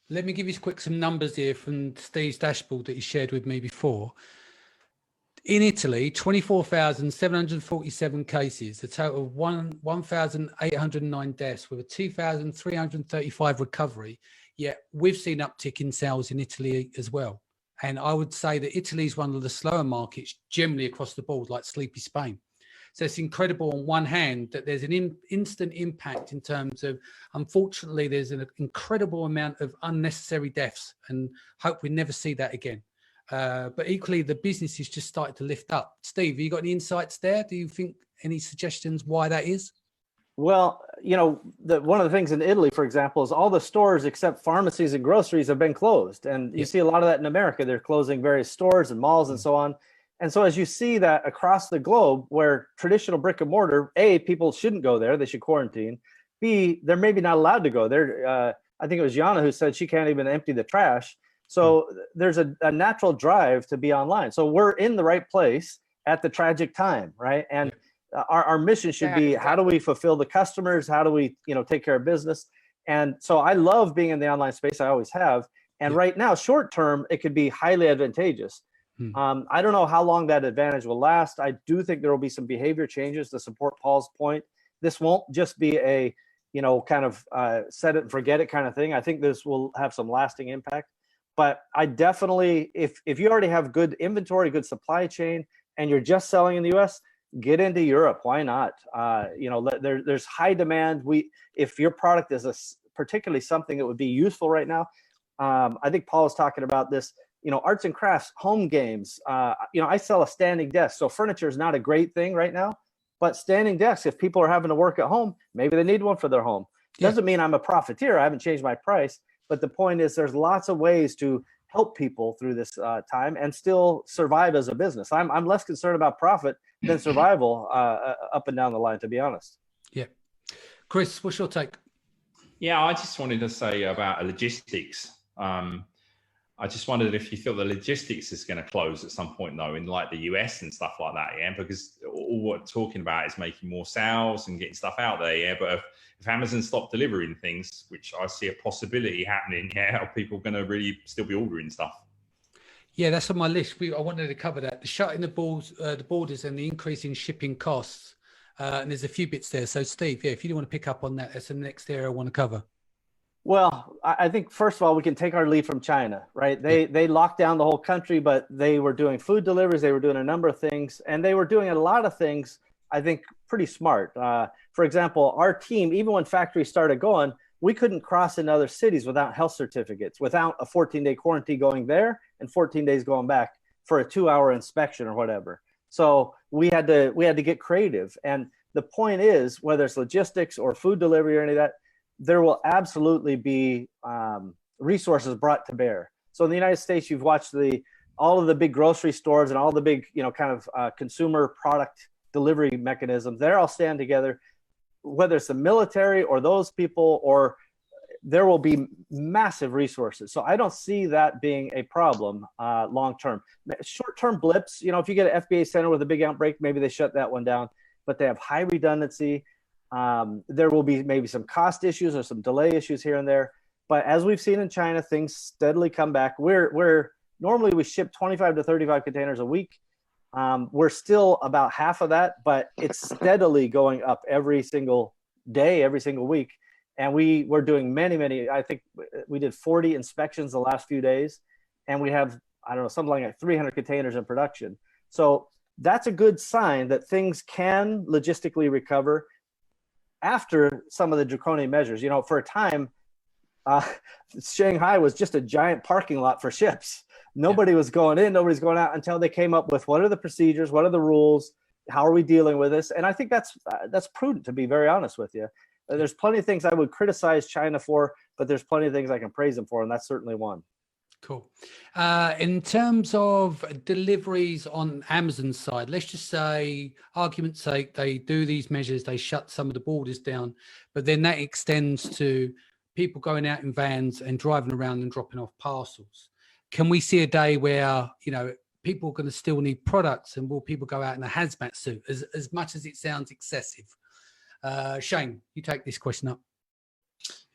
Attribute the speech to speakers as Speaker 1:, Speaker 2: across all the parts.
Speaker 1: Let me give you some numbers here from Steve's dashboard that he shared with me before. In Italy, 24,747 cases, a total of 1,809 deaths with a 2,335 recovery. Yet we've seen uptick in sales in Italy as well. And I would say that Italy is one of the slower markets generally across the board, like sleepy Spain. So it's incredible on one hand that there's an instant impact in terms of, unfortunately, there's an incredible amount of unnecessary deaths, and hope we never see that again. But equally, the business is just started to lift up. Steve, have you got any insights there? Do you think any suggestions why that is?
Speaker 2: Well, one of the things in Italy, for example, is all the stores except pharmacies and groceries have been closed. And you see a lot of that in America. They're closing various stores and malls and so on. And so as you see that across the globe where traditional brick and mortar, A, people shouldn't go there, they should quarantine. B, they're maybe not allowed to go there. I think it was Jana who said she can't even empty the trash. So there's a natural drive to be online. So we're in the right place at the tragic time, right? And our mission should be, how do we fulfill the customers? How do we, take care of business? And so I love being in the online space. I always have. And right now, short term, it could be highly advantageous. I don't know how long that advantage will last. I do think there will be some behavior changes to support Paul's point. This won't just be a, kind of set it and forget it kind of thing. I think this will have some lasting impact. But I definitely, if you already have good inventory, good supply chain, and you're just selling in the US, get into Europe. Why not? There's high demand. If your product is particularly something that would be useful right now, I think Paul was talking about this, arts and crafts, home games. I sell a standing desk. So furniture is not a great thing right now, but standing desks, if people are having to work at home, maybe they need one for their home. Doesn't mean I'm a profiteer. I haven't changed my price. But the point is there's lots of ways to help people through this time and still survive as a business. I'm less concerned about profit than survival up and down the line, to be honest.
Speaker 1: Yeah. Chris, what's your take?
Speaker 3: Yeah, I just wanted to say about logistics. I just wondered if you feel the logistics is going to close at some point, though, in like the US and stuff like that, yeah? Because all we're talking about is making more sales and getting stuff out there, yeah? But if Amazon stopped delivering things, which I see a possibility happening, yeah, are people going to really still be ordering stuff?
Speaker 1: Yeah, that's on my list. I wanted to cover that. The shutting the borders and the increase in shipping costs. And there's a few bits there. So, Steve, if you want to pick up on that, that's the next area I want to cover.
Speaker 2: Well, I think, first of all, we can take our lead from China, right? They locked down the whole country, but they were doing food deliveries. They were doing a number of things, and they were doing a lot of things, I think, pretty smart. For example, our team, even when factories started going, we couldn't cross into other cities without health certificates, without a 14-day quarantine going there and 14 days going back for a 2-hour inspection or whatever. So we had to get creative. And the point is, whether it's logistics or food delivery or any of that, there will absolutely be resources brought to bear. So in the United States, you've watched all of the big grocery stores and all the big, consumer product delivery mechanisms. They're all stand together, whether it's the military or those people, or there will be massive resources. So I don't see that being a problem long-term. Short-term blips, if you get an FBA center with a big outbreak, maybe they shut that one down, but they have high redundancy. There will be maybe some cost issues or some delay issues here and there. But as we've seen in China, things steadily come back. We're normally we ship 25 to 35 containers a week. We're still about half of that, but it's steadily going up every single day, every single week. And we're doing many, I think we did 40 inspections the last few days. And we have, I don't know, something like 300 containers in production. So that's a good sign that things can logistically recover after some of the draconian measures. For a time, Shanghai was just a giant parking lot for ships. Nobody was going in, nobody's going out until they came up with what are the procedures, what are the rules, how are we dealing with this? And I think that's prudent, to be very honest with you. There's plenty of things I would criticize China for, but there's plenty of things I can praise them for, and that's certainly one.
Speaker 1: Cool. In terms of deliveries on Amazon's side, let's just say, argument's sake, they do these measures, they shut some of the borders down, but then that extends to people going out in vans and driving around and dropping off parcels. Can we see a day where, people are going to still need products, and will people go out in a hazmat suit, as much as it sounds excessive? Shane, you take this question up.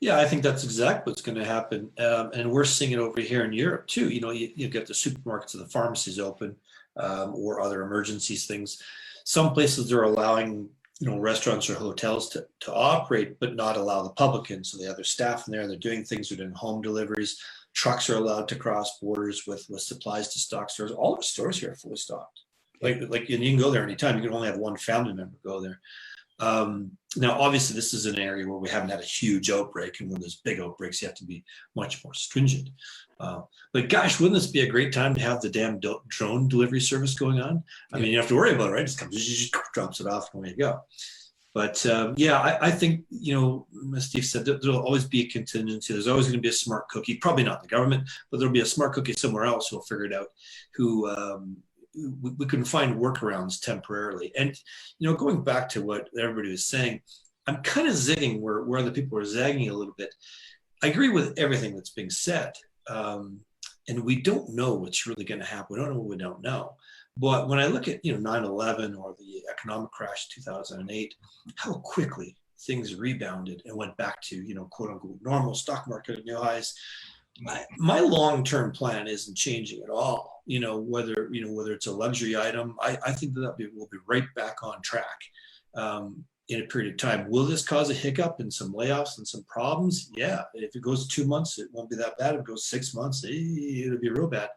Speaker 4: Yeah, I think that's exactly what's going to happen, and we're seeing it over here in Europe too. You know, you get the supermarkets and the pharmacies open, or other emergencies things. Some places are allowing, you know, restaurants or hotels to operate, but not allow the public in. So they have their staff in there. They're doing things. They're doing home deliveries. Trucks are allowed to cross borders with supplies to stock stores. All our stores here are fully stocked. Like, and you can go there anytime. You can only have one family member go there. Now, obviously, this is an area where we haven't had a huge outbreak, and when there's big outbreaks, you have to be much more stringent. But gosh, wouldn't this be a great time to have the damn drone delivery service going on? I mean, you don't have to worry about it, right? It just comes, drops it off, and away you go. But yeah, I think, you know, as Steve said, there'll always be a contingency. There's always going to be a smart cookie, probably not the government, but there'll be a smart cookie somewhere else who'll figure it out, who we can find workarounds temporarily. And, you know, going back to what everybody was saying, I'm kind of zigging where other people are zagging a little bit. I agree with everything that's being said. And we don't know what's really going to happen. We don't know what we don't know. But when I look at, you know, 9/11 or the economic crash 2008, how quickly things rebounded and went back to, you know, quote unquote normal, stock market at new highs. My long-term plan isn't changing at all. You know, whether it's a luxury item, I think that we'll be right back on track in a period of time. Will this cause a hiccup and some layoffs and some problems? Yeah. If it goes 2 months, it won't be that bad. If it goes 6 months, it'll be real bad.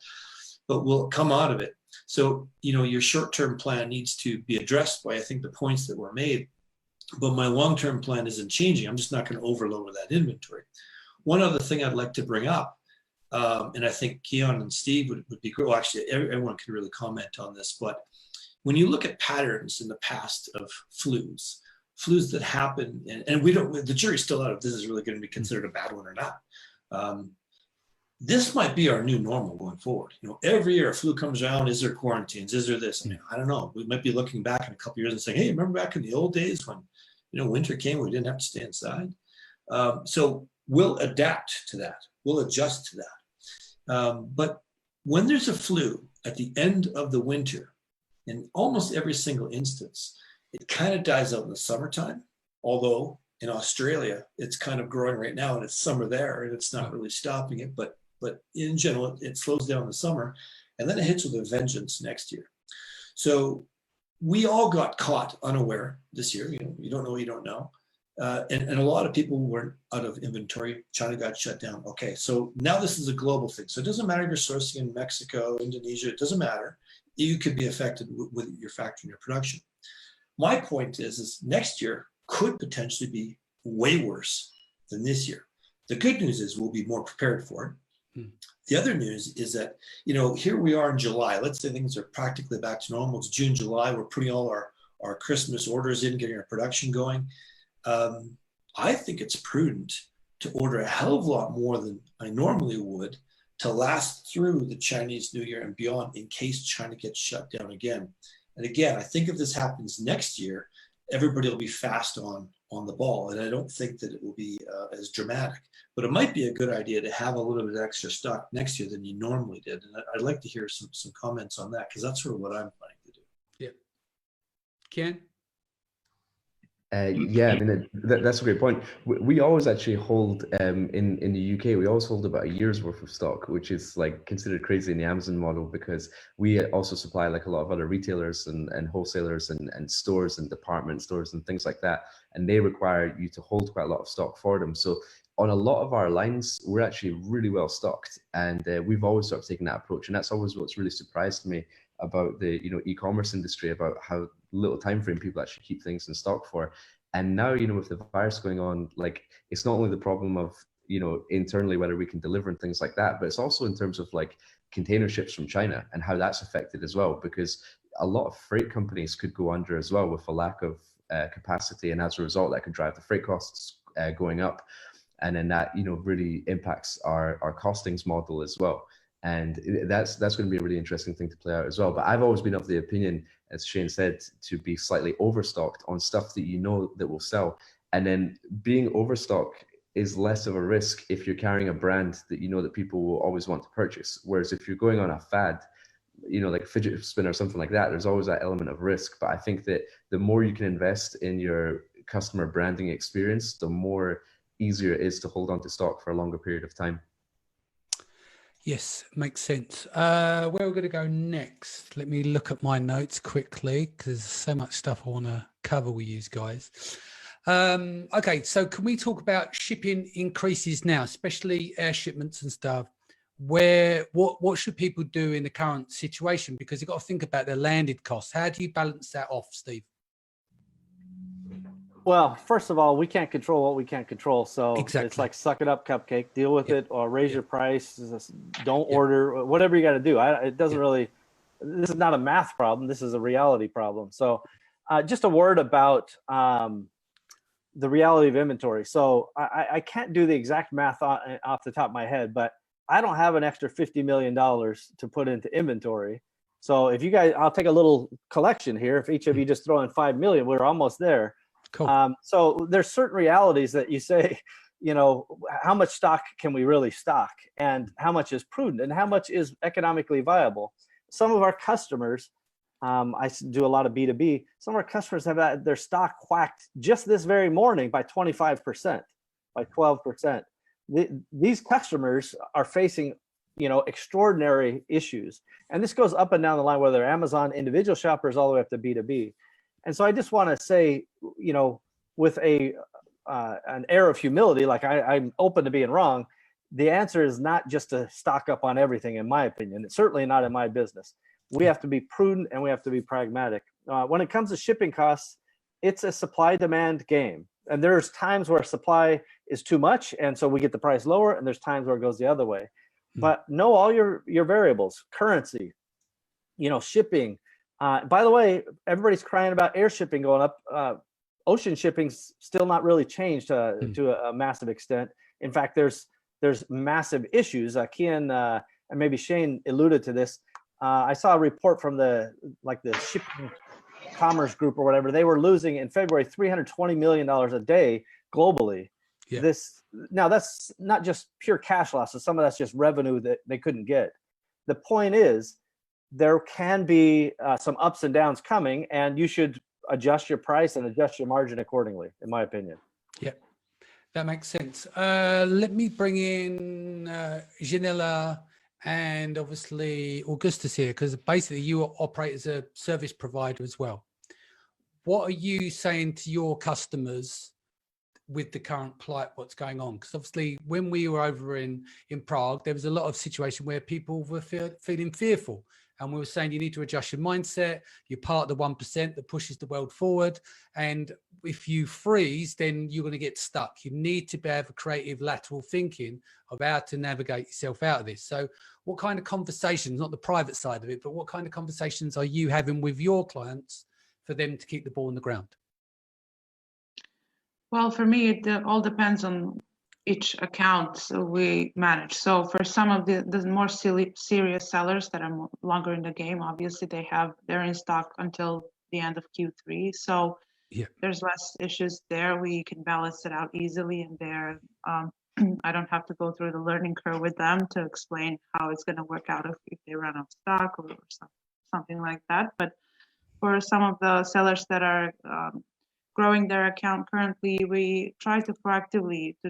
Speaker 4: But we'll come out of it. So, you know, your short-term plan needs to be addressed by, I think, the points that were made. But my long-term plan isn't changing. I'm just not going to overload that inventory. One other thing I'd like to bring up, and I think Keon and Steve would be great. Well, actually, everyone can really comment on this. But when you look at patterns in the past of flus that happen, and the jury's still out if this is really going to be considered a bad one or not. This might be our new normal going forward. You know, every year a flu comes around, is there quarantines? Is there this? I mean, I don't know. We might be looking back in a couple of years and saying, hey, remember back in the old days when, you know, winter came, we didn't have to stay inside. So we'll adapt to that. We'll adjust to that. But when there's a flu at the end of the winter, in almost every single instance, it kind of dies out in the summertime, although in Australia, it's kind of growing right now and it's summer there and it's not really stopping it. But in general, it slows down in the summer and then it hits with a vengeance next year. So we all got caught unaware this year. You know, you don't know what you don't know. And a lot of people were out of inventory. China got shut down. Okay, so now this is a global thing. So it doesn't matter if you're sourcing in Mexico, Indonesia, it doesn't matter. You could be affected with your factory and your production. My point is next year could potentially be way worse than this year. The good news is we'll be more prepared for it. The other news is that, you know, here we are in July. Let's say things are practically back to normal. It's June, July. We're putting all our Christmas orders in, getting our production going. I think it's prudent to order a hell of a lot more than I normally would to last through the Chinese New Year and beyond in case China gets shut down again. And again, I think if this happens next year, everybody will be fast on the ball. And I don't think that it will be as dramatic. But it might be a good idea to have a little bit of extra stock next year than you normally did. And I'd like to hear some comments on that, because that's sort of what I'm planning to do.
Speaker 1: Yeah. Ken?
Speaker 5: Yeah, I mean, that's a great point. We always actually hold, in the UK, we always hold about a year's worth of stock, which is like considered crazy in the Amazon model, because we also supply like a lot of other retailers and wholesalers and stores and department stores and things like that. And they require you to hold quite a lot of stock for them. So on a lot of our lines, we're actually really well stocked, and we've always sort of taken that approach. And that's always what's really surprised me about the e-commerce industry, about how little time frame people actually keep things in stock for. And now, with the virus going on, like, it's not only the problem of internally whether we can deliver and things like that, but it's also in terms of like container ships from China and how that's affected as well, because a lot of freight companies could go under as well with a lack of capacity, and as a result that could drive the freight costs going up, and then that really impacts our costings model as well. And that's going to be a really interesting thing to play out as well. But I've always been of the opinion, as Shane said, to be slightly overstocked on stuff that that will sell. And then being overstocked is less of a risk if you're carrying a brand that that people will always want to purchase. Whereas if you're going on a fad, like fidget spinner or something like that, there's always that element of risk. But I think that the more you can invest in your customer branding experience, the more easier it is to hold on to stock for a longer period of time.
Speaker 1: Yes, makes sense. Where we're going to go next? Let me look at my notes quickly because there's so much stuff I want to cover with you guys. Okay, so can we talk about shipping increases now, especially air shipments and stuff? What should people do in the current situation? Because you've got to think about their landed costs. How do you balance that off, Steve?
Speaker 2: Well, first of all, we can't control what we can't control. So
Speaker 1: Exactly.
Speaker 2: It's like suck it up, cupcake, deal with
Speaker 1: Yep.
Speaker 2: it, or raise
Speaker 1: Yep.
Speaker 2: your price. Don't
Speaker 1: Yep.
Speaker 2: order, whatever you got to do. It doesn't
Speaker 1: Yep.
Speaker 2: really, this is not a math problem. This is a reality problem. So just a word about the reality of inventory. So I can't do the exact math off the top of my head, but I don't have an extra $50 million to put into inventory. So if you guys, I'll take a little collection here. If each of you just throw in 5 million, we're almost there.
Speaker 1: Cool.
Speaker 2: So there's certain realities that you say, you know, how much stock can we really stock, and how much is prudent, and how much is economically viable. Some of our customers, I do a lot of B2B. Some of our customers have had their stock whacked just this very morning by 25%, by 12%. These customers are facing, you know, extraordinary issues. And this goes up and down the line, whether they're Amazon individual shoppers all the way up to B2B. And so I just want to say, you know, with an air of humility, like I'm open to being wrong, the answer is not just to stock up on everything, in my opinion. It's certainly not in my business. We have to be prudent and we have to be pragmatic. When it comes to shipping costs, it's a supply-demand game. And there's times where supply is too much, and so we get the price lower, and there's times where it goes the other way. But know all your variables: currency, you know, shipping. By the way, everybody's crying about air shipping going up. Ocean shipping's still not really changed to a massive extent. In fact, there's massive issues. Kian and maybe Shane alluded to this. I saw a report from the shipping commerce group or whatever. They were losing in February $320 million a day globally. Yeah. Now that's not just pure cash losses. Some of that's just revenue that they couldn't get. The point is, there can be some ups and downs coming, and you should adjust your price and adjust your margin accordingly, in my opinion.
Speaker 1: Yeah, that makes sense. Let me bring in Janela and obviously Augustus here, because basically you operate as a service provider as well. What are you saying to your customers with the current plight, what's going on? Because obviously when we were over in Prague, there was a lot of situation where people were feeling fearful. And we were saying you need to adjust your mindset. You're part of the 1% that pushes the world forward. And if you freeze, then you're going to get stuck. You need to have a creative lateral thinking of how to navigate yourself out of this. So what kind of conversations, not the private side of it, but what kind of conversations are you having with your clients for them to keep the ball on the ground?
Speaker 6: Well, for me, it all depends on each account we manage. So for some of the more serious sellers that are longer in the game, obviously they're in stock until the end of Q3. So yeah, there's less issues there. We can balance it out easily, and there I don't have to go through the learning curve with them to explain how it's going to work out if they run out of stock or something like that. But for some of the sellers that are growing their account currently, we try to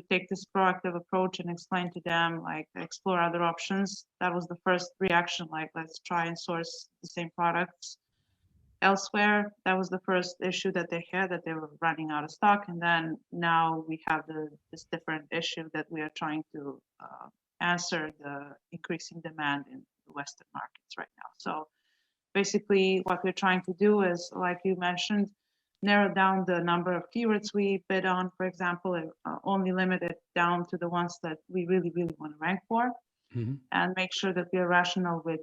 Speaker 6: take this proactive approach and explain to them, like, explore other options. That was the first reaction, like, let's try and source the same products elsewhere. That was the first issue that they had, that they were running out of stock. And then now we have this different issue that we are trying to answer, the increasing demand in the Western markets right now. So basically what we're trying to do is, like you mentioned, narrow down the number of keywords we bid on, for example, and only limit it down to the ones that we really, really want to rank for, and make sure that we are rational with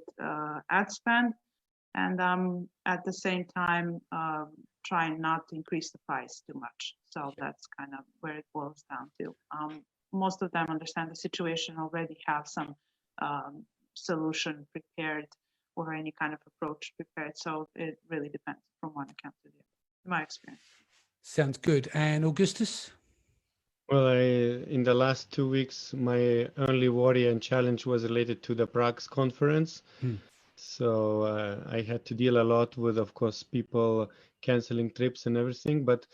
Speaker 6: ad spend, and at the same time, trying not to increase the price too much. So that's kind of where it boils down to. Most of them understand the situation, already have some solution prepared or any kind of approach prepared. So it really depends from one account to the other. My experience.
Speaker 1: Sounds good. And Augustus?
Speaker 7: Well, in the last 2 weeks, my only worry and challenge was related to the Prague conference. So I had to deal a lot with, of course, people canceling trips and everything. But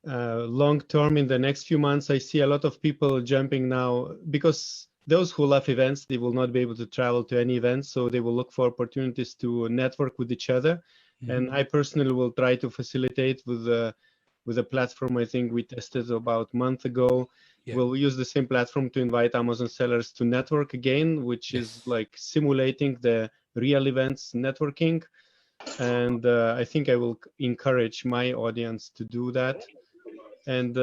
Speaker 7: long term, in the next few months, I see a lot of people jumping now, because those who love events, they will not be able to travel to any events, so they will look for opportunities to network with each other. And I personally will try to facilitate with a platform I think we tested about a month ago. We'll use the same platform to invite Amazon sellers to network again, which is like simulating the real events networking. And I think I will encourage my audience to do that. And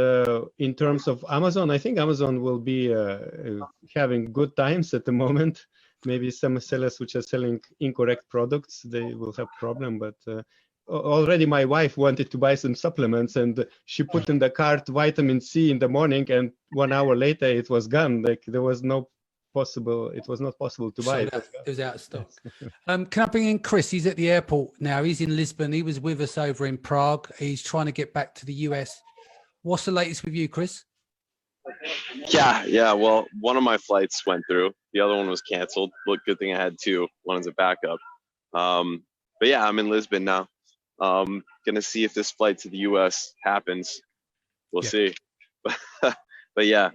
Speaker 7: in terms of Amazon, I think Amazon will be having good times at the moment. Maybe some sellers which are selling incorrect products, they will have problem. But already my wife wanted to buy some supplements, and she put in the cart vitamin C in the morning, and 1 hour later it was gone. Like there was no possible, it was not possible to buy.
Speaker 1: It was out of stock. Can I bring in Chris? He's at the airport now. He's in Lisbon. He was with us over in Prague. He's trying to get back to the US. What's the latest with you, Chris?
Speaker 8: Yeah. Well, one of my flights went through. The other one was canceled. Look, good thing I had two. One is a backup. But yeah, I'm in Lisbon now. Gonna see if this flight to the US happens. We'll see. But yeah,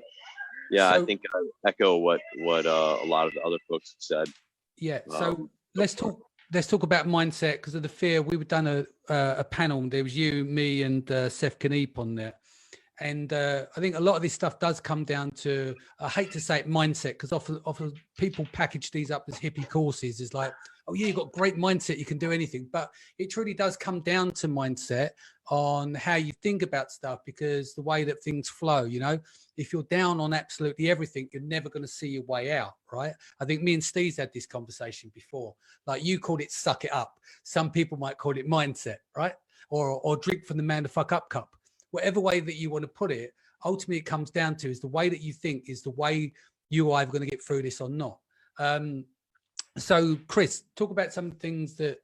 Speaker 8: so, I think I echo what a lot of the other folks have said. Yeah.
Speaker 1: So let's talk about mindset, because of the fear. We were done a panel. There was you, me, and Seth Kniep on there. And I think a lot of this stuff does come down to, I hate to say it, mindset, because often people package these up as hippie courses. It's like, oh yeah, you've got great mindset, you can do anything. But it truly does come down to mindset on how you think about stuff, because the way that things flow, you know, if you're down on absolutely everything, you're never going to see your way out, right? I think me and Steve's had this conversation before. Like you called it suck it up. Some people might call it mindset, right? Or drink from the man to fuck up cup. Whatever way that you want to put it, ultimately it comes down to is the way that you think is the way you are either going to get through this or not. So Chris, talk about some things that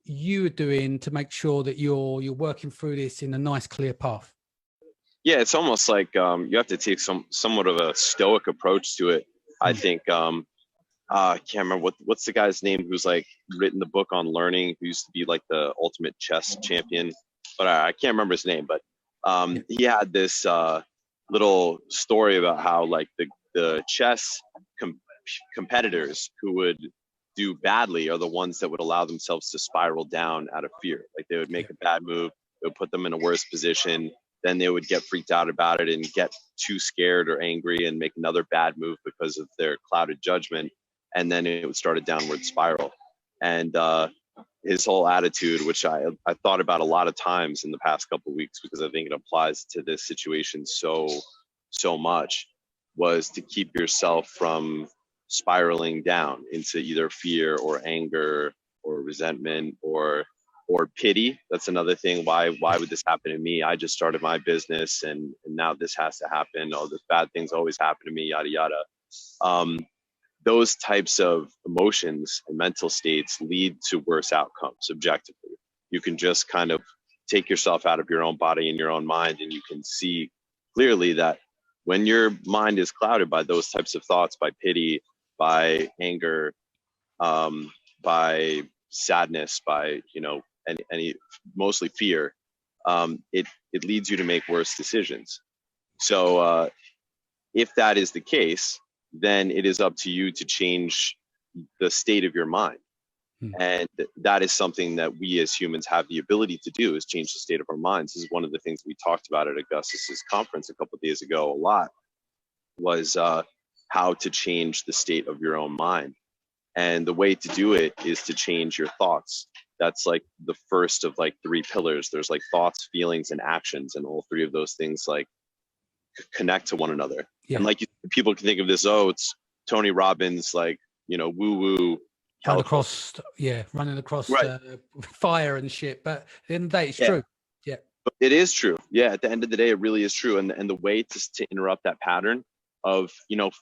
Speaker 1: you are doing to make sure that you're working through this in a nice, clear path.
Speaker 8: Yeah, it's almost like you have to take somewhat of a stoic approach to it. I think I can't remember what's the guy's name who's like written the book on learning, who used to be like the ultimate chess champion, but I can't remember his name. But he had this little story about how like the chess competitors who would do badly are the ones that would allow themselves to spiral down out of fear. Like they would make a bad move, it would put them in a worse position. Then they would get freaked out about it and get too scared or angry and make another bad move because of their clouded judgment. And then it would start a downward spiral. And his whole attitude, which I thought about a lot of times in the past couple of weeks, because I think it applies to this situation so much, was to keep yourself from spiraling down into either fear or anger or resentment or pity. That's another thing. Why would this happen to me? I just started my business and now this has to happen. Oh, the bad things always happen to me, yada yada. Those types of emotions and mental states lead to worse outcomes objectively. You can just kind of take yourself out of your own body and your own mind, and you can see clearly that when your mind is clouded by those types of thoughts, by pity, by anger, by sadness, by any mostly fear, it leads you to make worse decisions. So if that is the case, then it is up to you to change the state of your mind. And that is something that we as humans have the ability to do, is change the state of our minds. This is one of the things we talked about at Augustus's conference a couple of days ago a lot, was how to change the state of your own mind. And the way to do it is to change your thoughts. That's like the first of like 3 pillars. There's like thoughts, feelings, and actions. And all 3 of those things like connect to one another. Yeah. And like people can think of this, it's Tony Robbins, like, woo woo. Running across right.
Speaker 1: Fire and shit. But at the end of the day, it's true. Yeah.
Speaker 8: But it is true. Yeah. At the end of the day, it really is true. And the way to interrupt that pattern of,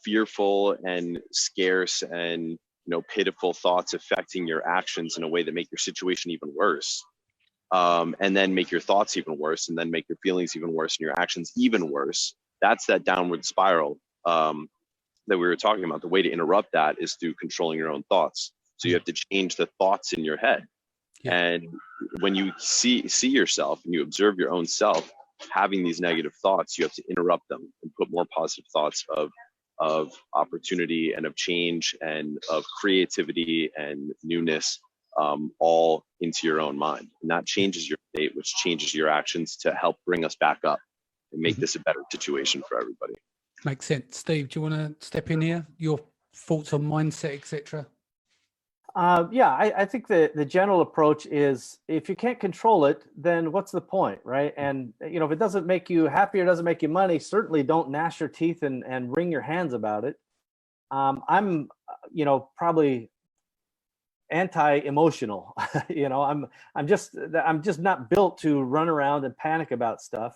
Speaker 8: fearful and scarce and, pitiful thoughts affecting your actions in a way that make your situation even worse. And then make your thoughts even worse, and then make your feelings even worse and your actions even worse. That's that downward spiral that we were talking about. The way to interrupt that is through controlling your own thoughts. So you have to change the thoughts in your head. Yeah. And when you see yourself and you observe your own self, having these negative thoughts, you have to interrupt them and put more positive thoughts of opportunity and of change and of creativity and newness, all into your own mind. And that changes your state, which changes your actions to help bring us back up and make this a better situation for everybody.
Speaker 1: Makes sense. Steve, do you want to step in here? Your thoughts on mindset, etc.?
Speaker 2: Yeah, I think the general approach is, if you can't control it, then what's the point, right? And, you know, if it doesn't make you happy or doesn't make you money, certainly don't gnash your teeth and wring your hands about it. I'm, you know, probably anti-emotional. You know, I'm just not built to run around and panic about stuff.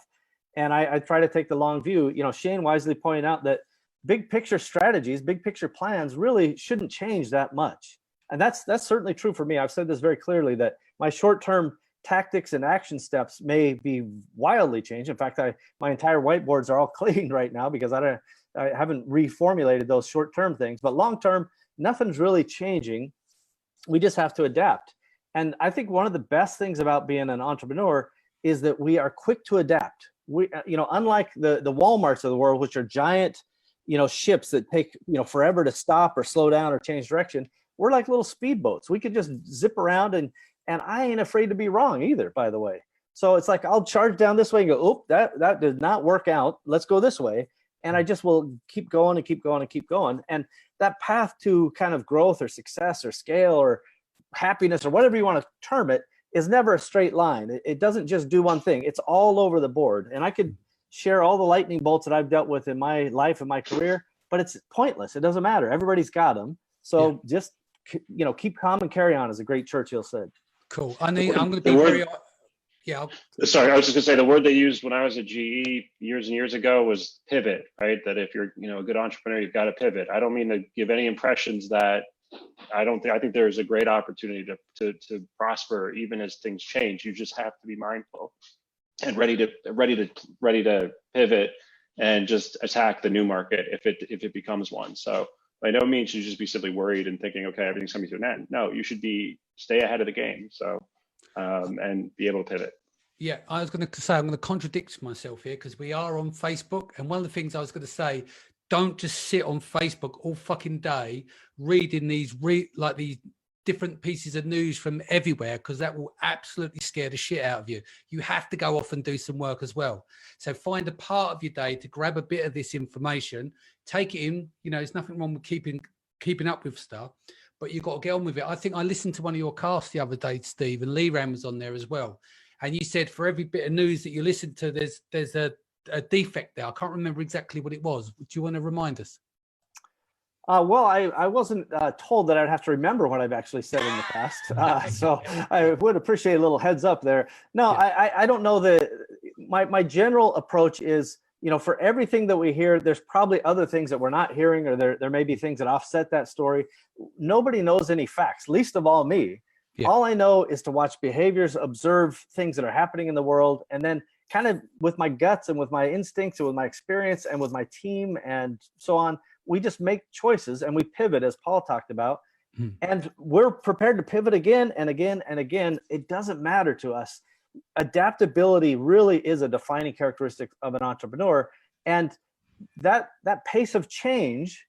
Speaker 2: And I try to take the long view. You know, Shane wisely pointed out that big picture strategies, big picture plans really shouldn't change that much. And that's certainly true for me. I've said this very clearly, that my short-term tactics and action steps may be wildly changed. In fact, my entire whiteboards are all clean right now because I haven't reformulated those short-term things. But long-term, nothing's really changing. We just have to adapt. And I think one of the best things about being an entrepreneur is that we are quick to adapt. We, you know, unlike the Walmarts of the world, which are giant, you know, ships that take, you know, forever to stop or slow down or change direction. We're like little speedboats. We could just zip around, and I ain't afraid to be wrong either, by the way. So it's like, I'll charge down this way and go, oh, that did not work out. Let's go this way. And I just will keep going and keep going and keep going. And that path to kind of growth or success or scale or happiness or whatever you want to term it is never a straight line. It doesn't just do one thing. It's all over the board. And I could share all the lightning bolts that I've dealt with in my life and my career, but it's pointless. It doesn't matter. Everybody's got them. So just, you know, keep calm and carry on, as a great Churchill said.
Speaker 1: Cool. I'm going to be very, yeah.
Speaker 9: Sorry, I was just gonna say the word they used when I was at GE years and years ago was pivot, right? That if you're, you know, a good entrepreneur, you've got to pivot. I don't mean to give any impressions that I think there's a great opportunity to prosper even as things change. You just have to be mindful and ready to pivot and just attack the new market if it becomes one. So by no means should you just be simply worried and thinking, okay, everything's coming to an end. No, you should stay ahead of the game. So, and be able to pivot.
Speaker 1: Yeah, I was going to say, I'm going to contradict myself here because we are on Facebook. And one of the things I was going to say, don't just sit on Facebook all fucking day reading these different pieces of news from everywhere, because that will absolutely scare the shit out of you. You have to go off and do some work as well. So find a part of your day to grab a bit of this information, take it in. You know, there's nothing wrong with keeping up with stuff, but you've got to get on with it. I think I listened to one of your casts the other day, Steve, and Lee Ram was on there as well. And you said for every bit of news that you listen to, there's a defect there. I can't remember exactly what it was. Do you want to remind us?
Speaker 2: Well, I wasn't told that I'd have to remember what I've actually said in the past. So I would appreciate a little heads up there. No, yeah. I don't know that my general approach is, you know, for everything that we hear, there's probably other things that we're not hearing, or there may be things that offset that story. Nobody knows any facts, least of all me. Yeah. All I know is to watch behaviors, observe things that are happening in the world, and then kind of with my guts and with my instincts and with my experience and with my team and so on, we just make choices and we pivot, as Paul talked about. And we're prepared to pivot again and again and again. It doesn't matter to us. Adaptability really is a defining characteristic of an entrepreneur. And that pace of change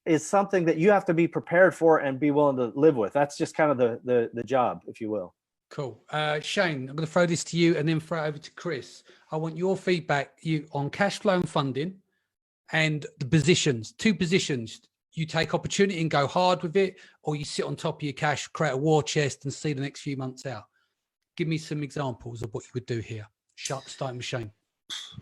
Speaker 2: is something that you have to be prepared for and be willing to live with. That's just kind of the job, if you will.
Speaker 1: Cool. Shane, I'm going to throw this to you and then throw it over to Chris. I want your feedback on cash flow and funding and the positions, 2 positions. You take opportunity and go hard with it, or you sit on top of your cash, create a war chest and see the next few months out. Give me some examples of what you would do here. Starting with Shane.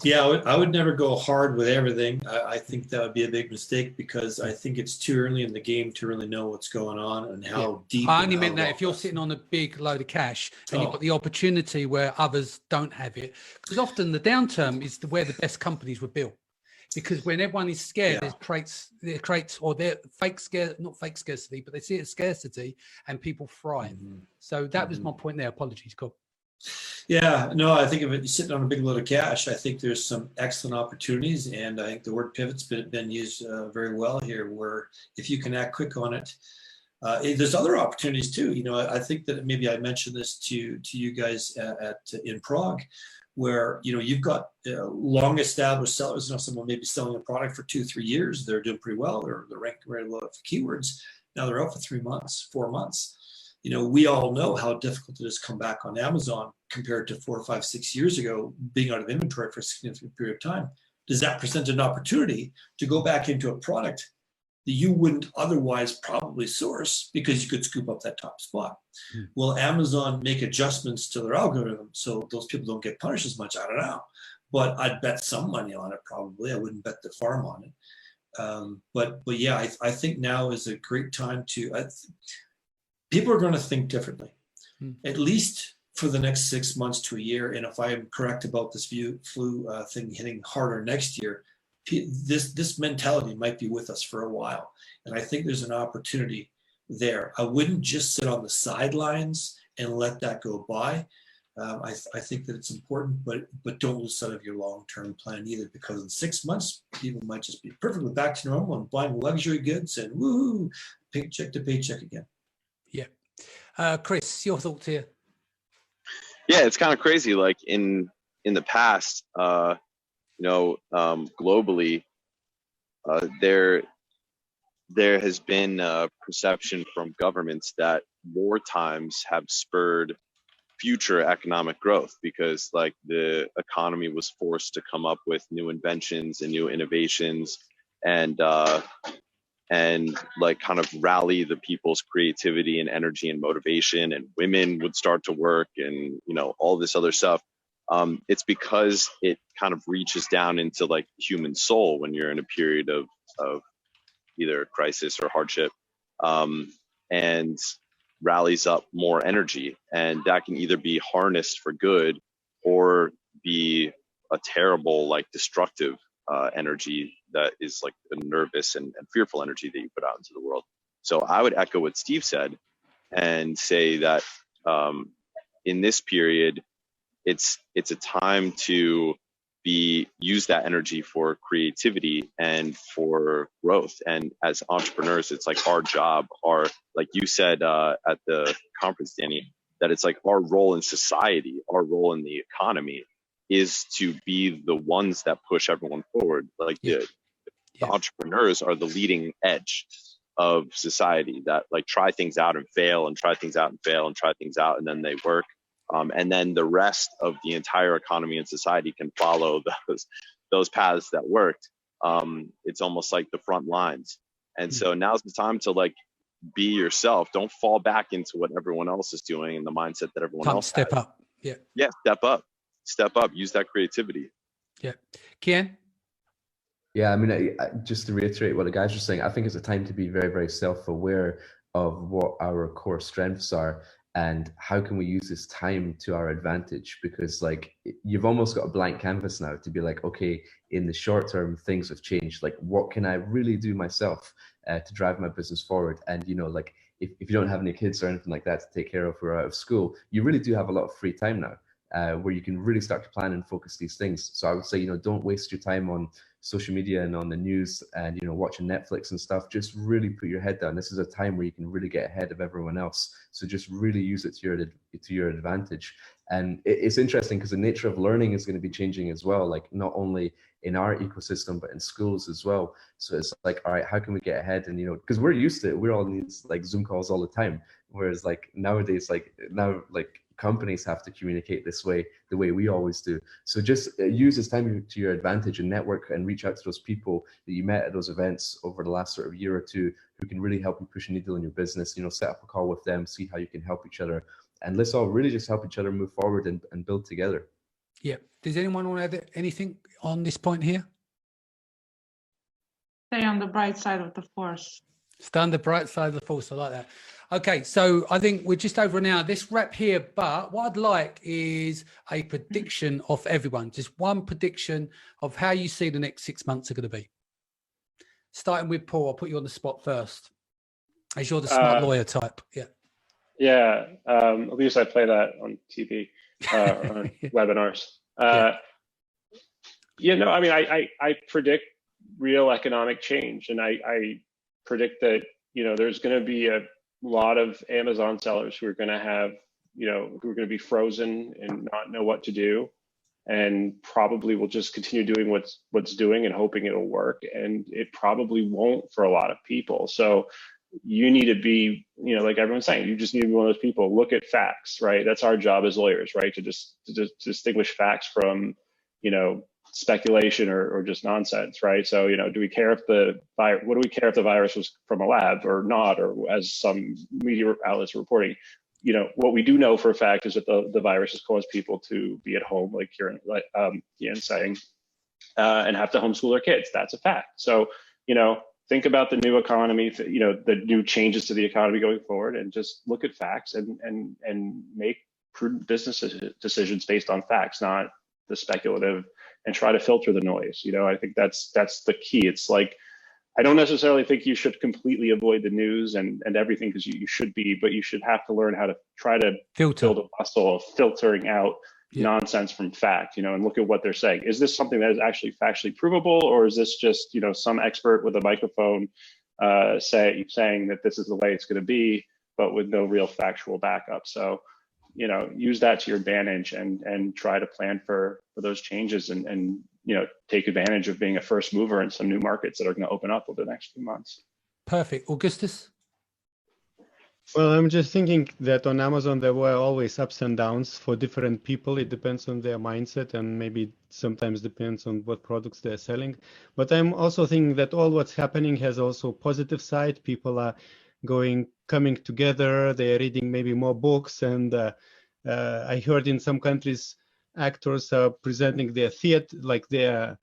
Speaker 4: Yeah, I would never go hard with everything. I think that would be a big mistake, because I think it's too early in the game to really know what's going on and how deep.
Speaker 1: I only meant that if you're sitting on a big load of cash and you've got the opportunity where others don't have it, because often the downturn is where the best companies were built. Because when everyone is scared, there's crates, or they're not fake scarcity, but they see it as scarcity and people thrive. So that was my point there. Apologies, cool.
Speaker 4: Yeah, no, I think if you're sitting on a big load of cash, I think there's some excellent opportunities, and I think the word pivot's been used very well here, where if you can act quick on it, there's other opportunities too. You know, I think that maybe I mentioned this to you guys in Prague, where you've got long established sellers. Someone may be selling a product for 2-3 years, they're doing pretty well, they're ranking very low for keywords. Now they're out for 3 months, 4 months. We all know how difficult it is to come back on Amazon compared to 4, 5, 6 years ago, being out of inventory for a significant period of time. Does that present an opportunity to go back into a product that you wouldn't otherwise probably source because you could scoop up that top spot? Will Amazon make adjustments to their algorithm so those people don't get punished as much? I don't know, but I'd bet some money on it. Probably, I wouldn't bet the farm on it. But yeah, I think now is a great time to. People are going to think differently, at least for the next 6 months to a year. And if I am correct about this flu thing hitting harder next year, this mentality might be with us for a while. And I think there's an opportunity there. I wouldn't just sit on the sidelines and let that go by. I think that it's important, but don't lose sight of your long-term plan either, because in 6 months, people might just be perfectly back to normal and buying luxury goods and woohoo, paycheck to paycheck again.
Speaker 1: Yeah. Chris, your thoughts here?
Speaker 8: Yeah, it's kind of crazy. Like in the past, globally, there has been a perception from governments that war times have spurred future economic growth, because like the economy was forced to come up with new inventions and new innovations, and like kind of rally the people's creativity and energy and motivation, and women would start to work, and all this other stuff. It's because it kind of reaches down into like the human soul when you're in a period of either crisis or hardship, and rallies up more energy, and that can either be harnessed for good or be a terrible, like destructive energy that is like a nervous and fearful energy that you put out into the world. So I would echo what Steve said and say that in this period, it's a time to use that energy for creativity and for growth. And as entrepreneurs, it's like our job, like you said at the conference, Danny, that it's like our role in society, our role in the economy is to be the ones that push everyone forward. Like the entrepreneurs are the leading edge of society that like try things out and fail, and try things out and fail, and try things out, and then they work. And then the rest of the entire economy and society can follow those paths that worked. It's almost like the front lines. And so now's the time to like be yourself. Don't fall back into what everyone else is doing and the mindset that everyone else
Speaker 1: step
Speaker 8: has.
Speaker 1: up. Yeah.
Speaker 8: Yeah, step up, use that creativity.
Speaker 1: Yeah. Kian?
Speaker 5: Yeah, I mean, just to reiterate what the guys were saying, I think it's a time to be very, very self-aware of what our core strengths are and how can we use this time to our advantage, because like you've almost got a blank canvas now to be like, okay, in the short term, things have changed. Like, what can I really do myself to drive my business forward? And, like if you don't have any kids or anything like that to take care of who are out of school, you really do have a lot of free time now. Where you can really start to plan and focus these things. So I would say, don't waste your time on social media and on the news and, watching Netflix and stuff. Just really put your head down. This is a time where you can really get ahead of everyone else. So just really use it to your advantage. And it's interesting because the nature of learning is going to be changing as well, like not only in our ecosystem, but in schools as well. So it's like, all right, how can we get ahead? And, because we're used to it. We're all in these like Zoom calls all the time. Whereas like nowadays, companies have to communicate this way, the way we always do. So just use this time to your advantage and network and reach out to those people that you met at those events over the last sort of year or two who can really help you push a needle in your business. Set up a call with them, see how you can help each other. And let's all really just help each other move forward and build together. Yeah. Does anyone want to add anything on this point here?
Speaker 6: Stay on the bright side of the force.
Speaker 1: Stay on the bright side of the force. I like that. Okay, so I think we're just over an hour. This wrap here, but what I'd like is a prediction of everyone. Just one prediction of how you see the next 6 months are going to be. Starting with Paul, I'll put you on the spot first, as you're the smart lawyer type. Yeah.
Speaker 9: Yeah, at least I play that on TV, on webinars. I mean, I predict real economic change, and I predict that, there's going to be a lot of Amazon sellers who are going to have, who are going to be frozen and not know what to do. and probably will just continue doing what's doing and hoping it'll work. And it probably won't for a lot of people. So you need to be, like everyone's saying, you just need to be one of those people. Look at facts, right? That's our job as lawyers, right? To distinguish facts from, speculation or just nonsense, right? So, do we care if what do we care if the virus was from a lab or not, or as some media outlets are reporting? What we do know for a fact is that the virus has caused people to be at home, like Ian saying, and have to homeschool their kids. That's a fact. So, think about the new economy, the new changes to the economy going forward, and just look at facts and make prudent business decisions based on facts, not the speculative, and try to filter the noise. I think that's the key. It's like, I don't necessarily think you should completely avoid the news and everything, because you should be, but you should have to learn how to try to build a muscle of filtering out nonsense from fact, and look at what they're saying. Is this something that is actually factually provable, or is this just, some expert with a microphone saying that this is the way it's going to be, but with no real factual backup? So, use that to your advantage and try to plan for those changes and take advantage of being a first mover in some new markets that are going to open up over the next few months.
Speaker 1: Perfect. Augustus?
Speaker 7: Well, I'm just thinking that on Amazon, there were always ups and downs for different people. It depends on their mindset, and maybe sometimes depends on what products they're selling. But I'm also thinking that all what's happening has also positive side. People are coming together. They're reading maybe more books. And I heard in some countries, actors are presenting their theater, like their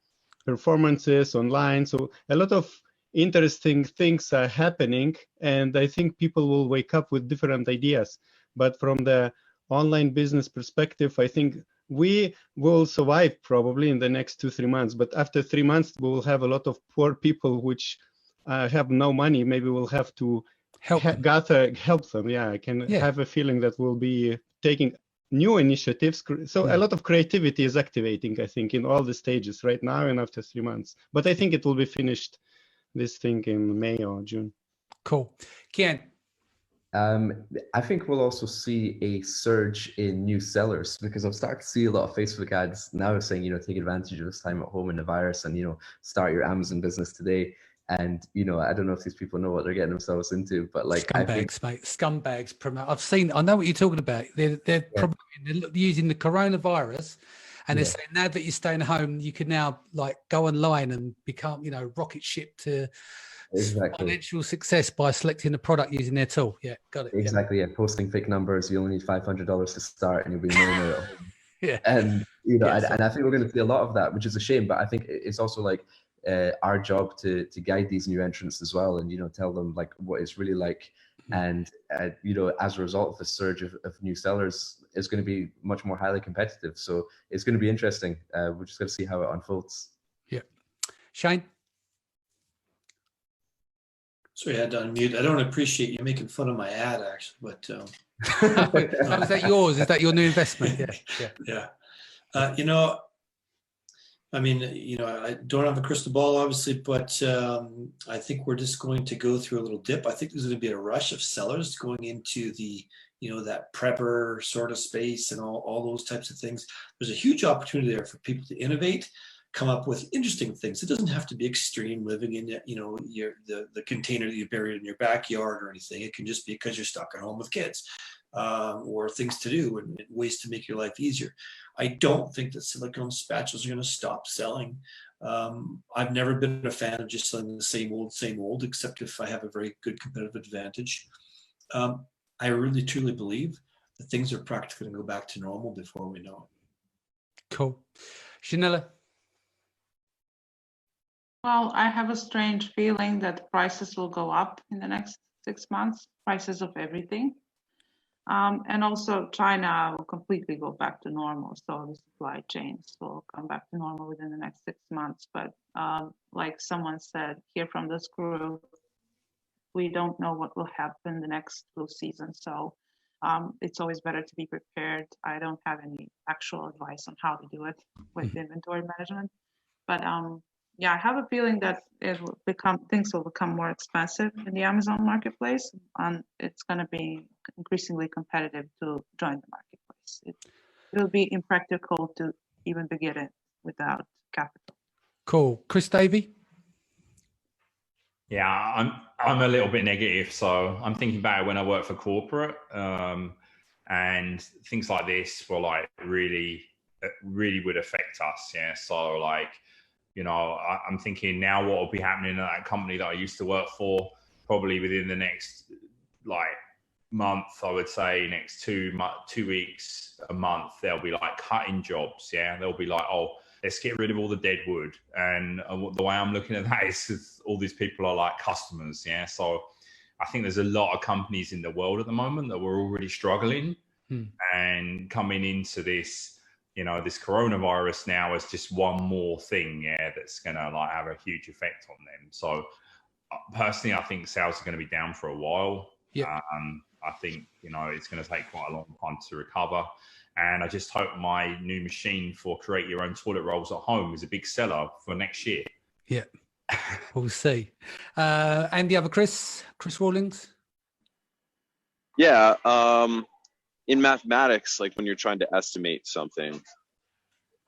Speaker 7: performances online. So a lot of interesting things are happening, and I think people will wake up with different ideas. But from the online business perspective, I think we will survive probably in the next 2-3 months. But after 3 months, we will have a lot of poor people which have no money. Maybe we'll have to help them. Yeah, I can have a feeling that we'll be taking new initiatives. So a lot of creativity is activating, I think, in all the stages right now and after 3 months. But I think it will be finished, this thing, in May or June.
Speaker 1: Cool. Kian?
Speaker 5: I think we'll also see a surge in new sellers, because I've started to see a lot of Facebook ads now saying, take advantage of this time at home in the virus and, start your Amazon business today. And, I don't know if these people know what they're getting themselves into, but like
Speaker 1: scumbags, mate, scumbags promote. I know what you're talking about. They're promoting, they're using the coronavirus, and they're saying now that you're staying home, you can now like go online and become, rocket ship to financial success by selecting a product using their tool. Yeah, got it.
Speaker 5: Exactly. Yeah, posting fake numbers. You only need $500 to start, and you'll be a millionaire at home.
Speaker 1: Yeah.
Speaker 5: And and I think we're going to see a lot of that, which is a shame. But I think it's also like our job to guide these new entrants as well, and tell them like what it's really like. And as a result of the surge of new sellers, it's going to be much more highly competitive. So it's going to be interesting. We're just going to see how it unfolds.
Speaker 1: Yeah. Shane?
Speaker 4: Sorry, I had to unmute. I don't appreciate you making fun of my ad, actually, but
Speaker 1: is that yours? Is that your new investment? Yeah.
Speaker 4: I mean, I don't have a crystal ball, obviously, but I think we're just going to go through a little dip. I think there's going to be a rush of sellers going into the, that prepper sort of space and all those types of things. There's a huge opportunity there for people to innovate, come up with interesting things. It doesn't have to be extreme, living in, the container that you buried in your backyard or anything. It can just be because you're stuck at home with kids. Or things to do and ways to make your life easier. I don't think that silicone spatulas are going to stop selling. I've never been a fan of just selling the same old, except if I have a very good competitive advantage. I really, truly believe that things are practically going to go back to normal before we know it.
Speaker 1: Cool. Shanella?
Speaker 6: Well, I have a strange feeling that prices will go up in the next 6 months, prices of everything. And also China will completely go back to normal. So the supply chains will come back to normal within the next 6 months. But like someone said here from this group, we don't know what will happen the next flu season. So it's always better to be prepared. I don't have any actual advice on how to do it with inventory management. But I have a feeling that things will become more expensive in the Amazon marketplace, and it's going to be increasingly competitive to join the marketplace. It will be impractical to even begin it without capital.
Speaker 1: Cool. Chris Davey?
Speaker 3: Yeah, I'm a little bit negative. So I'm thinking about it when I work for corporate, and things like this will like really would affect us. Yeah. So like, I'm thinking now what will be happening at that company that I used to work for, probably within the next like month, I would say next 2 weeks, a month, they'll be like cutting jobs. Yeah. They'll be like, oh, let's get rid of all the dead wood. And the way I'm looking at that is all these people are like customers. Yeah. So I think there's a lot of companies in the world at the moment that were already struggling, and coming into this, this coronavirus now is just one more thing. Yeah. That's going to like have a huge effect on them. So personally, I think sales are going to be down for a while.
Speaker 1: Yeah.
Speaker 3: I think, it's going to take quite a long time to recover. And I just hope my new machine for create your own toilet rolls at home is a big seller for next year.
Speaker 1: Yeah, we'll see. And the other Chris Rawlings?
Speaker 8: Yeah. In mathematics, like when you're trying to estimate something,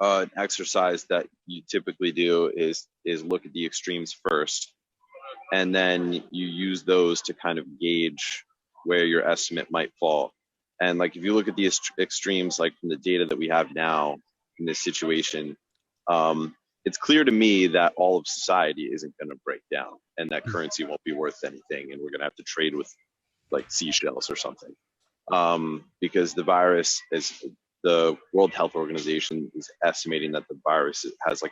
Speaker 8: an exercise that you typically do is look at the extremes first, and then you use those to kind of gauge where your estimate might fall. And like if you look at the extremes, like from the data that we have now in this situation, it's clear to me that all of society isn't going to break down, and that currency won't be worth anything, and we're going to have to trade with like seashells or something, because the virus the World Health Organization is estimating that the virus has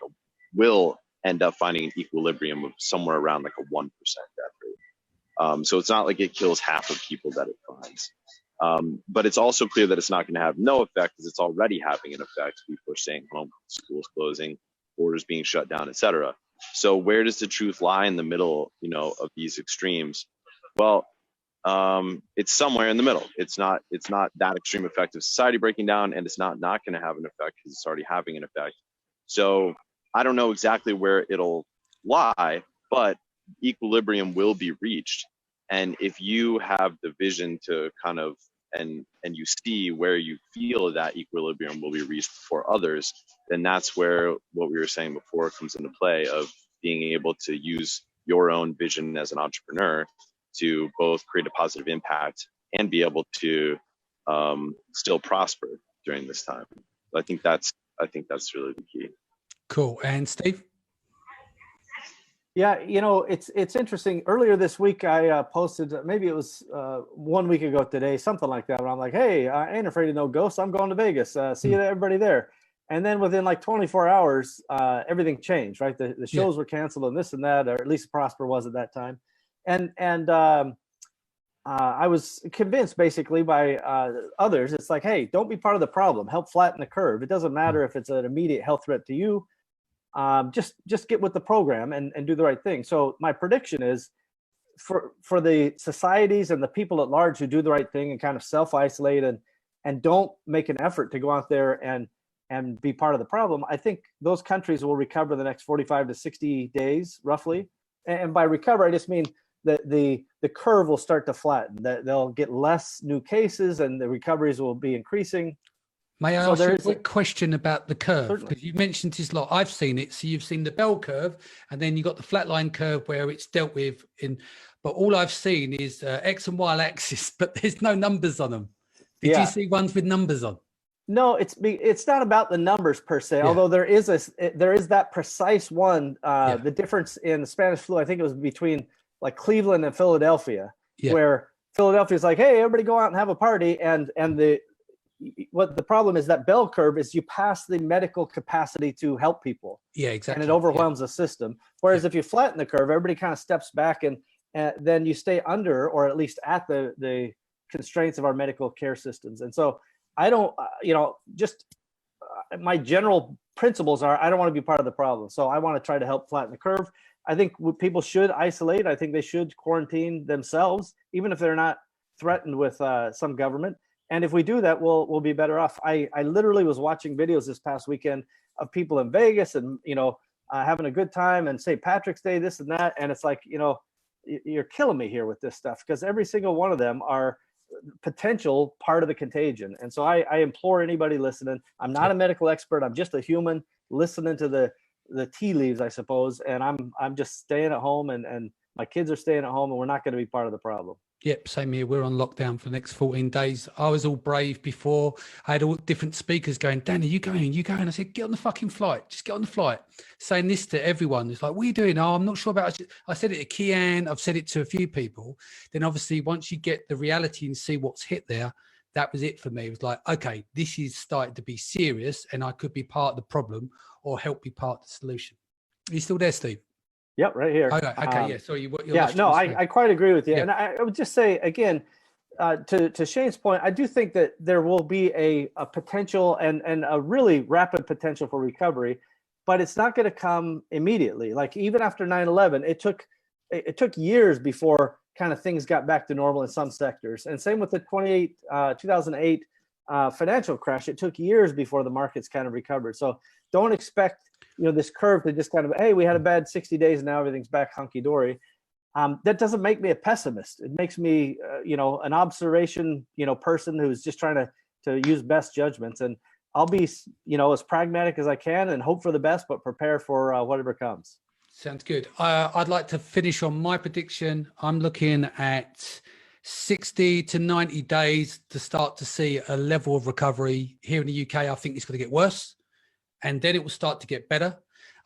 Speaker 8: will end up finding an equilibrium of somewhere around like a 1% death rate. So it's not like it kills half of people that it finds. But it's also clear that it's not going to have no effect, because it's already having an effect. People are staying home, schools closing, borders being shut down, etc. So where does the truth lie in the middle, of these extremes? Well, it's somewhere in the middle. It's not that extreme effect of society breaking down, and it's not going to have an effect because it's already having an effect. So I don't know exactly where it'll lie, but equilibrium will be reached. And if you have the vision to kind of, and you see where you feel that equilibrium will be reached for others, then that's where what we were saying before comes into play, of being able to use your own vision as an entrepreneur to both create a positive impact and be able to still prosper during this time. I think that's really the key.
Speaker 1: Cool. And Steve?
Speaker 2: Yeah, it's interesting. Earlier this week, I posted, maybe it was 1 week ago today, something like that, where I'm like, hey, I ain't afraid of no ghosts. I'm going to Vegas. See you everybody there. And then within like 24 hours, everything changed, right? The shows were canceled and this and that, or at least Prosper was at that time. And I was convinced basically by others. It's like, hey, don't be part of the problem. Help flatten the curve. It doesn't matter if it's an immediate health threat to you. Just get with the program and do the right thing. So my prediction is for the societies and the people at large who do the right thing and kind of self-isolate and don't make an effort to go out there and be part of the problem, I think those countries will recover the next 45 to 60 days, roughly. And by recover, I just mean that the curve will start to flatten, that they'll get less new cases and the recoveries will be increasing.
Speaker 1: May I ask you a quick question about the curve? Because you mentioned this lot. I've seen it. So you've seen the bell curve, and then you've got the flatline curve where it's dealt with but all I've seen is X and Y axis, but there's no numbers on them. Did you see ones with numbers on?
Speaker 2: No, it's not about the numbers per se, although there is that precise one. The difference in the Spanish flu, I think it was between like Cleveland and Philadelphia, where Philadelphia is like, hey, everybody go out and have a party, and what the problem is, that bell curve is you pass the medical capacity to help people.
Speaker 1: Yeah, exactly.
Speaker 2: And it overwhelms the system. Whereas if you flatten the curve, everybody kind of steps back and then you stay under, or at least at the constraints of our medical care systems. And so I don't, my general principles are, I don't want to be part of the problem. So I want to try to help flatten the curve. I think people should isolate. I think they should quarantine themselves, even if they're not threatened with some government. And if we do that, we'll be better off. I literally was watching videos this past weekend of people in Vegas and, having a good time, and St. Patrick's Day, this and that. And it's like, you're killing me here with this stuff, because every single one of them are potential part of the contagion. And so I implore anybody listening, I'm not a medical expert. I'm just a human listening to the tea leaves, I suppose. And I'm just staying at home, and my kids are staying at home, and we're not going to be part of the problem.
Speaker 1: Yep, same here. We're on lockdown for the next 14 days. I was all brave before. I had all different speakers going, Danny, you going? I said, get on the fucking flight. Just get on the flight. Saying this to everyone. It's like, what are you doing? Oh, I'm not sure about it. I said it to Kian. I've said it to a few people. Then obviously once you get the reality and see what's hit there, that was it for me. It was like, okay, this is starting to be serious, and I could be part of the problem or help be part of the solution. Are you still there, Steve?
Speaker 2: Yep, right here.
Speaker 1: Okay, yeah. Sorry,
Speaker 2: I quite agree with you.
Speaker 1: Yeah.
Speaker 2: And I would just say again, to Shane's point, I do think that there will be a potential and a really rapid potential for recovery, but it's not going to come immediately. Like even after 9/11, it took years before kind of things got back to normal in some sectors. And same with the 2008 financial crash. It took years before the markets kind of recovered. So don't expect this curve to just kind of, hey, we had a bad 60 days, now everything's back hunky-dory. That doesn't make me a pessimist. It makes me, an observation, person who's just trying to use best judgments. And I'll be, as pragmatic as I can and hope for the best, but prepare for whatever comes.
Speaker 1: Sounds good. I'd like to finish on my prediction. I'm looking at 60 to 90 days to start to see a level of recovery. Here in the UK, I think it's going to get worse, and then it will start to get better.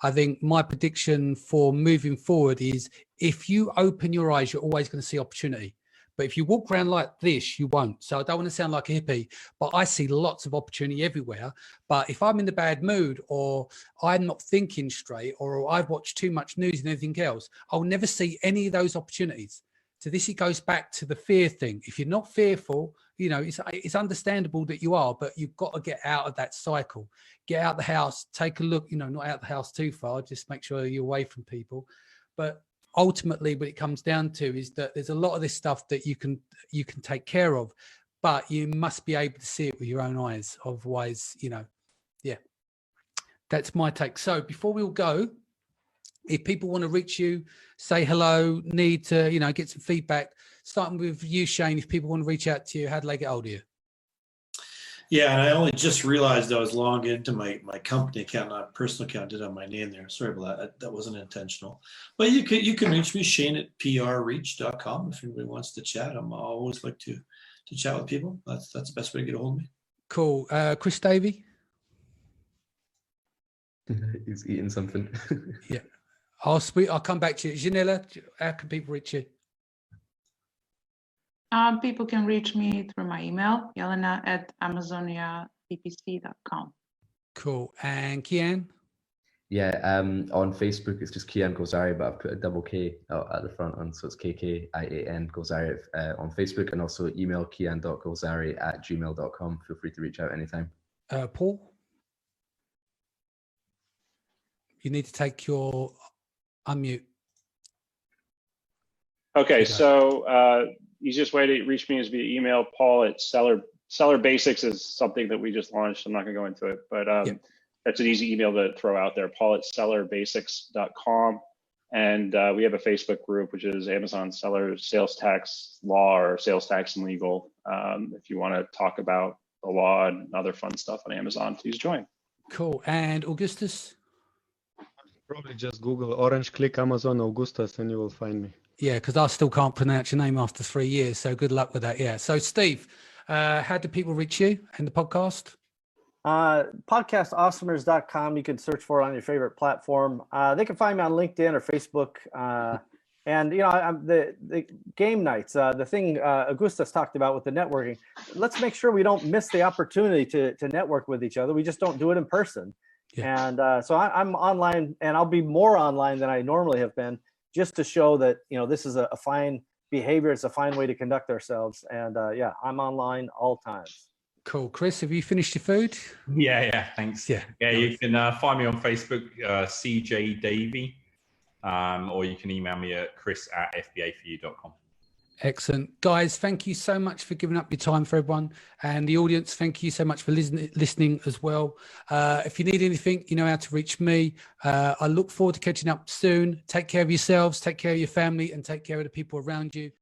Speaker 1: I think my prediction for moving forward is if you open your eyes, you're always going to see opportunity. But if you walk around like this, you won't. So I don't want to sound like a hippie, but I see lots of opportunity everywhere. But if I'm in a bad mood, or I'm not thinking straight, or I've watched too much news and everything else, I'll never see any of those opportunities. So this, it goes back to the fear thing. If you're not fearful, it's understandable that you are, but you've got to get out of that cycle. Get out the house, take a look, not out the house too far, just make sure you're away from people. But ultimately what it comes down to is that there's a lot of this stuff that you can take care of, but you must be able to see it with your own eyes. Otherwise, that's my take. So before we all go, if people want to reach you, say hello, need to, get some feedback, starting with you, Shane, if people want to reach out to you, how do they get hold of you?
Speaker 4: Yeah, and I only just realized I was logged into my company account, not personal account. I did have my name there. Sorry about that. That wasn't intentional. But you can reach me, Shane at prreach.com, if anybody wants to chat. I always like to chat with people. That's the best way to get a hold of me.
Speaker 1: Cool. Chris Davey?
Speaker 5: He's eating something.
Speaker 1: Yeah. I'll come back to you. Janella, how can people reach you?
Speaker 6: People can reach me through my email, yelena@amazoniappc.com.
Speaker 1: Cool. And Kian?
Speaker 5: Yeah, on Facebook, it's just Kian Gozari, but I've put a double K at the front on, so it's KKIAN Gozari on Facebook, and also email kian.gozari@gmail.com. Feel free to reach out anytime.
Speaker 1: Paul? You need to take your unmute.
Speaker 9: Okay, so easiest way to reach me is via email. Paul at Seller Basics is something that we just launched. I'm not going to go into it, but that's an easy email to throw out there. Paul at sellerbasics.com. And we have a Facebook group, which is Amazon Seller Sales Tax Law or Sales Tax and Legal. If you want to talk about the law and other fun stuff on Amazon, please join.
Speaker 1: Cool. And Augustus?
Speaker 7: Probably just Google Orange Click Amazon Augustus and you will find me.
Speaker 1: Yeah, because I still can't pronounce your name after 3 years. So good luck with that. Yeah. So Steve, how do people reach you and the podcast?
Speaker 2: Podcastawesomers.com. You can search for it on your favorite platform. They can find me on LinkedIn or Facebook. And the game nights, the thing Augustus talked about with the networking. Let's make sure we don't miss the opportunity to network with each other. We just don't do it in person. Yeah. And so I'm online, and I'll be more online than I normally have been, just to show that this is a fine behavior. It's a fine way to conduct ourselves. And I'm online all times.
Speaker 1: Cool. Chris, have you finished your food?
Speaker 3: Yeah, thanks.
Speaker 1: Yeah,
Speaker 3: you can find me on Facebook, CJ Davey, or you can email me at chris@fbaforyou.com.
Speaker 1: Excellent. Guys, thank you so much for giving up your time for everyone. And the audience, thank you so much for listening as well. If you need anything, you know how to reach me. I look forward to catching up soon. Take care of yourselves, take care of your family, and take care of the people around you.